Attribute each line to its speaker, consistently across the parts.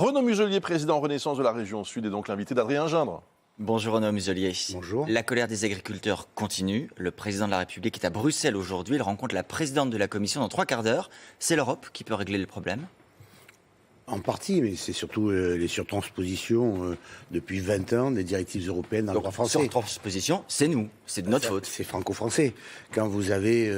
Speaker 1: Renaud Muselier, président Renaissance de la région Sud, est donc l'invité d'Adrien Gindre.
Speaker 2: Bonjour Renaud Muselier.
Speaker 3: Bonjour.
Speaker 2: La colère des agriculteurs continue. Le président de la République est à Bruxelles aujourd'hui. Il rencontre la présidente de la Commission dans 3 quarts d'heure. C'est l'Europe qui peut régler le problème?
Speaker 3: En partie, mais c'est surtout les surtranspositions depuis 20 ans des directives européennes dans le droit français.
Speaker 2: Surtransposition, c'est nous, c'est de notre faute.
Speaker 3: C'est franco-français. Quand vous avez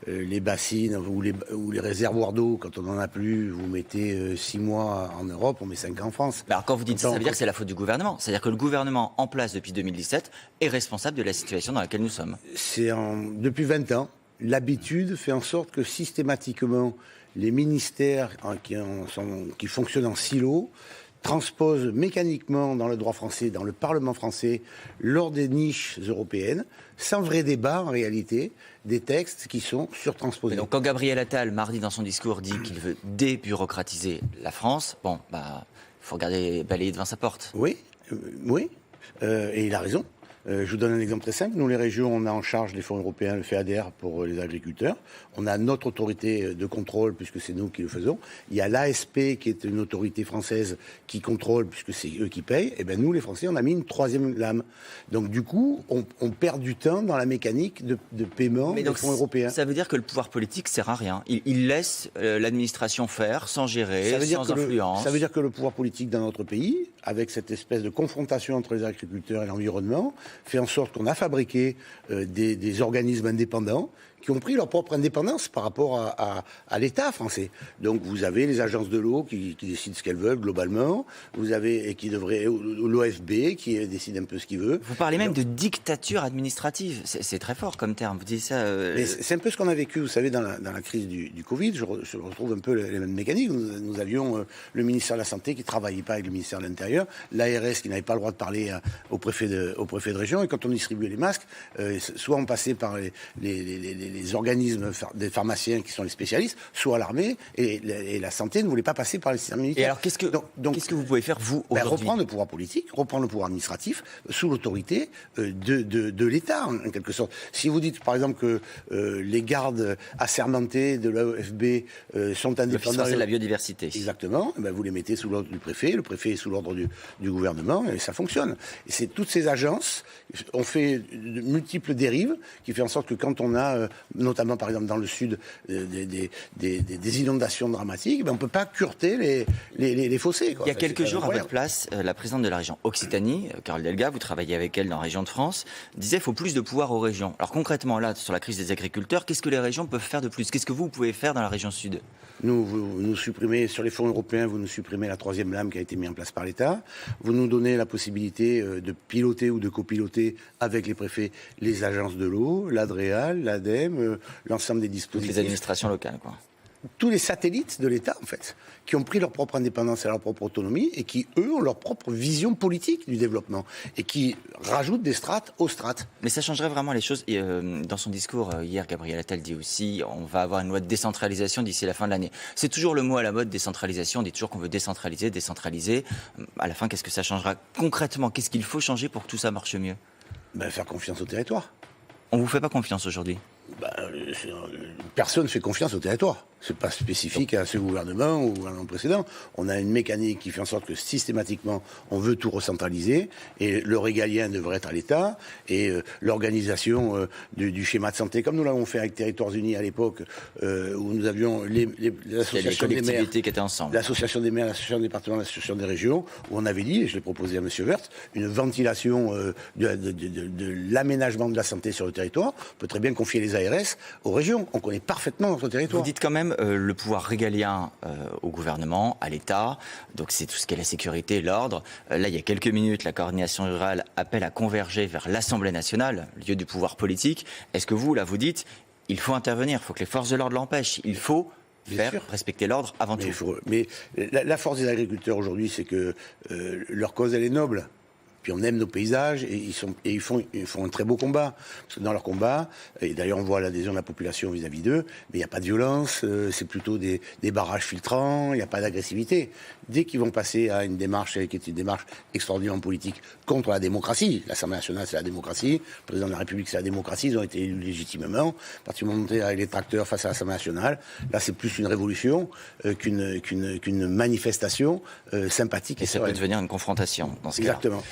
Speaker 3: les bassines ou les réservoirs d'eau, quand on n'en a plus, vous mettez 6 mois en Europe, on met 5 ans en France.
Speaker 2: Alors quand vous dites ça, ça veut dire que c'est la faute du gouvernement. C'est-à-dire que le gouvernement en place depuis 2017 est responsable de la situation dans laquelle nous sommes.
Speaker 3: Depuis 20 ans, l'habitude fait en sorte que systématiquement, les ministères qui fonctionnent en silo transposent mécaniquement dans le droit français, dans le Parlement français, lors des niches européennes, sans vrai débat en réalité, des textes qui sont surtransposés.
Speaker 2: Donc quand Gabriel Attal, mardi dans son discours, dit qu'il veut débureaucratiser la France, faut regarder balayer devant sa porte.
Speaker 3: Oui, et il a raison. Je vous donne un exemple très simple. Nous, les régions, on a en charge les fonds européens, le FEADER pour les agriculteurs. On a notre autorité de contrôle, puisque c'est nous qui le faisons. Il y a l'ASP, qui est une autorité française qui contrôle, puisque c'est eux qui payent. Et bien nous, les Français, on a mis une 3e lame. Donc du coup, on perd du temps dans la mécanique de paiement des fonds européens.
Speaker 2: Ça veut dire que le pouvoir politique sert à rien. Il laisse l'administration faire, sans gérer, sans influence.
Speaker 3: Ça veut dire que le pouvoir politique dans notre pays, avec cette espèce de confrontation entre les agriculteurs et l'environnement, fait en sorte qu'on a fabriqué des organismes indépendants qui ont pris leur propre indépendance par rapport à l'État français. Donc vous avez les agences de l'eau qui décident ce qu'elles veulent globalement, vous avez l'OFB qui décide un peu ce qu'il veut.
Speaker 2: Vous parlez même de dictature administrative, c'est très fort comme terme, vous dites ça...
Speaker 3: C'est un peu ce qu'on a vécu, vous savez, dans la crise du Covid, je retrouve un peu les mêmes mécaniques. Nous avions le ministère de la Santé qui ne travaillait pas avec le ministère de l'Intérieur, l'ARS qui n'avait pas le droit de parler au préfet de région, et quand on distribuait les masques, soit on passait par les organismes des pharmaciens qui sont les spécialistes, soit l'armée, et la santé ne voulait pas passer par les systèmes militaires.
Speaker 2: Et alors qu'est-ce que vous pouvez faire, vous, aujourd'hui?
Speaker 3: Reprendre le pouvoir politique, reprendre le pouvoir administratif, sous l'autorité de l'État, en quelque sorte. Si vous dites, par exemple, que les gardes assermentés de l'AFB sont indépendants...
Speaker 2: L'Office français de la biodiversité.
Speaker 3: Exactement, vous les mettez sous l'ordre du préfet, le préfet est sous l'ordre du gouvernement, et ça fonctionne. Et c'est toutes ces agences ont fait de multiples dérives, qui fait en sorte que quand on a, notamment par exemple dans le sud, des inondations dramatiques, on ne peut pas cureter les fossés.
Speaker 2: Il y a quelques jours, à votre place, la présidente de la région Occitanie, Carole Delga, vous travaillez avec elle dans la région de France, disait qu'il faut plus de pouvoir aux régions. Alors concrètement, là, sur la crise des agriculteurs, qu'est-ce que les régions peuvent faire de plus? Qu'est-ce que vous pouvez faire dans la région sud?
Speaker 3: Vous nous supprimez, sur les fonds européens, vous nous supprimez la 3e lame qui a été mise en place par l'État. Vous nous donnez la possibilité de piloter ou de copiloter avec les préfets les agences de l'eau, l'ADREAL, l'ADEME, l'ensemble des dispositifs.
Speaker 2: Toutes les administrations locales, quoi.
Speaker 3: Tous les satellites de l'État, en fait, qui ont pris leur propre indépendance et leur propre autonomie, et qui, eux, ont leur propre vision politique du développement, et qui rajoutent des strates aux strates.
Speaker 2: Mais ça changerait vraiment les choses. Et, dans son discours hier, Gabriel Attal dit aussi on va avoir une loi de décentralisation d'ici la fin de l'année. C'est toujours le mot à la mode, décentralisation. On dit toujours qu'on veut décentraliser. À la fin, qu'est-ce que ça changera concrètement? Qu'est-ce qu'il faut changer pour que tout ça marche mieux?
Speaker 3: Faire confiance au territoire.
Speaker 2: On ne vous fait pas confiance aujourd'hui?
Speaker 3: Personne ne fait confiance au territoire. C'est pas spécifique à ce gouvernement ou à l'an précédent. On a une mécanique qui fait en sorte que systématiquement on veut tout recentraliser, et le régalien devrait être à l'État, et l'organisation du schéma de santé, comme nous l'avons fait avec Territoires Unis à l'époque, où nous avions l'association des maires,
Speaker 2: qui étaient ensemble,
Speaker 3: l'association des maires, l'association des départements, l'association des régions, où on avait dit, et je l'ai proposé à M. Woerth, une ventilation de l'aménagement de la santé sur le territoire. On peut très bien confier les ARS aux régions. On connaît parfaitement notre territoire.
Speaker 2: Vous dites quand même le pouvoir régalien au gouvernement, à l'État, donc c'est tout ce qui est la sécurité, l'ordre. Là, il y a quelques minutes, la coordination rurale appelle à converger vers l'Assemblée nationale, lieu du pouvoir politique. Est-ce que vous, là, vous dites, il faut intervenir, il faut que les forces de l'ordre l'empêchent, il faut faire respecter l'ordre avant tout.
Speaker 3: Mais la force des agriculteurs aujourd'hui, c'est que leur cause, elle est noble. puis on aime nos paysages, et ils font un très beau combat. Parce que dans leur combat, et d'ailleurs on voit l'adhésion de la population vis-à-vis d'eux, mais il n'y a pas de violence, c'est plutôt des barrages filtrants, il n'y a pas d'agressivité. Dès qu'ils vont passer à une démarche qui est une démarche extraordinairement politique contre la démocratie, l'Assemblée nationale c'est la démocratie, le président de la République c'est la démocratie, ils ont été élus légitimement, à partir du moment où on montait avec les tracteurs face à l'Assemblée nationale, là c'est plus une révolution qu'une manifestation sympathique.
Speaker 2: Et ça peut devenir une confrontation dans ce cas-là.
Speaker 3: Exactement.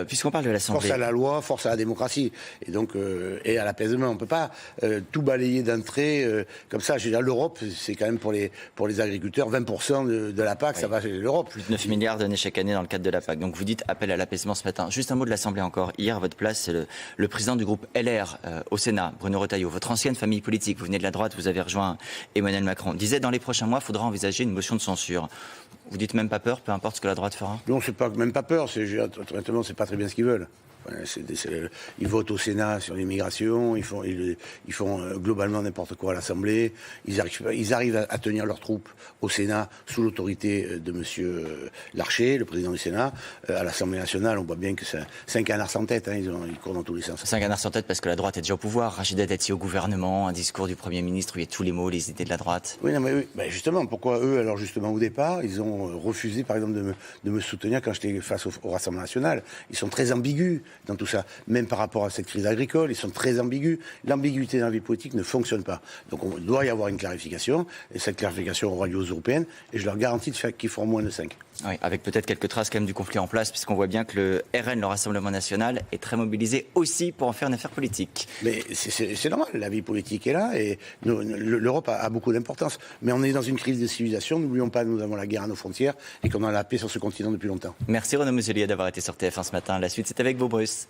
Speaker 2: Puisqu'on parle de l'Assemblée...
Speaker 3: Force à la loi, force à la démocratie, et donc et à l'apaisement. On ne peut pas tout balayer d'un trait comme ça. Je veux dire, l'Europe, c'est quand même pour les agriculteurs 20% de la PAC, oui. Ça va chez l'Europe.
Speaker 2: Plus de 9 milliards donnés chaque année dans le cadre de la PAC. Donc vous dites appel à l'apaisement ce matin. Juste un mot de l'Assemblée encore. Hier, à votre place, c'est le président du groupe LR au Sénat, Bruno Retailleau, votre ancienne famille politique, vous venez de la droite, vous avez rejoint Emmanuel Macron, disait dans les prochains mois, il faudra envisager une motion de censure. Vous dites même pas peur, peu importe ce que la droite fera?
Speaker 3: Non, c'est pas même pas peur. Honnêtement, c'est pas très bien ce qu'ils veulent. Ils votent au Sénat sur l'immigration, ils font globalement n'importe quoi à l'Assemblée, ils arrivent à tenir leurs troupes au Sénat sous l'autorité de M. Larcher, le président du Sénat. À l'Assemblée nationale, on voit bien que c'est un canard sans tête, ils courent dans tous les sens.
Speaker 2: C'est un canard sans tête parce que la droite est déjà au pouvoir. Rachida Dati au gouvernement, un discours du Premier ministre où il y a tous les mots, les idées de la droite.
Speaker 3: Oui, non, mais oui. Ben justement, pourquoi eux, alors justement au départ, ils ont refusé par exemple de me soutenir quand j'étais face au Rassemblement national. Ils sont très ambigus dans tout ça, même par rapport à cette crise agricole, ils sont très ambigus. L'ambiguïté dans la vie politique ne fonctionne pas. Donc il doit y avoir une clarification, et cette clarification aura lieu aux européennes, et je leur garantis qu'ils feront moins de 5.
Speaker 2: Oui, avec peut-être quelques traces quand même du conflit en place, puisqu'on voit bien que le RN, le Rassemblement national, est très mobilisé aussi pour en faire une affaire politique.
Speaker 3: Mais c'est normal, la vie politique est là, et l'Europe a beaucoup d'importance. Mais on est dans une crise de civilisation, n'oublions pas que nous avons la guerre à nos frontières, et qu'on a la paix sur ce continent depuis longtemps.
Speaker 2: Merci Renaud Muselier d'avoir été sur TF1 ce matin. La suite, c'est avec vous, Bruce.